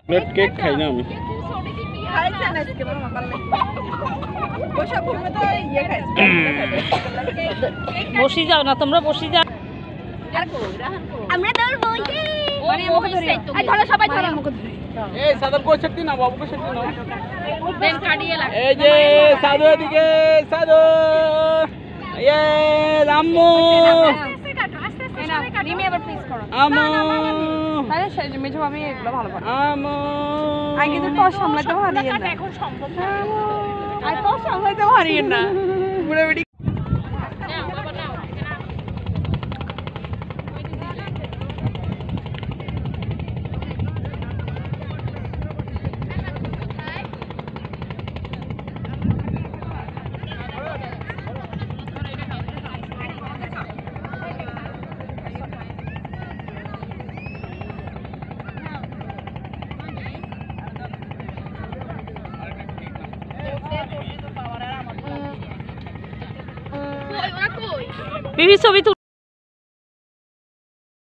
Plate cake খাই না আমি। বসি যাও না তোমরা, বসি যাও। আমরা ধরবো ধরো সবাই ধরো এই সাদর কো শক্তি না বাবু কো শক্তি না দেন কাটিয়ে লাগ। এই যে সাদু এদিকে সাদু এ রামু রিমি আবার প্লিজ করো। আমু আরে সেই মেজো আমি এগুলো ভালো পারি। আমু আগে তো তোর সামলাতে পারি না, এখন সম্ভব না। আর তোর সামলাতে পারি না পুরো ভিডিও। বিবি ছবি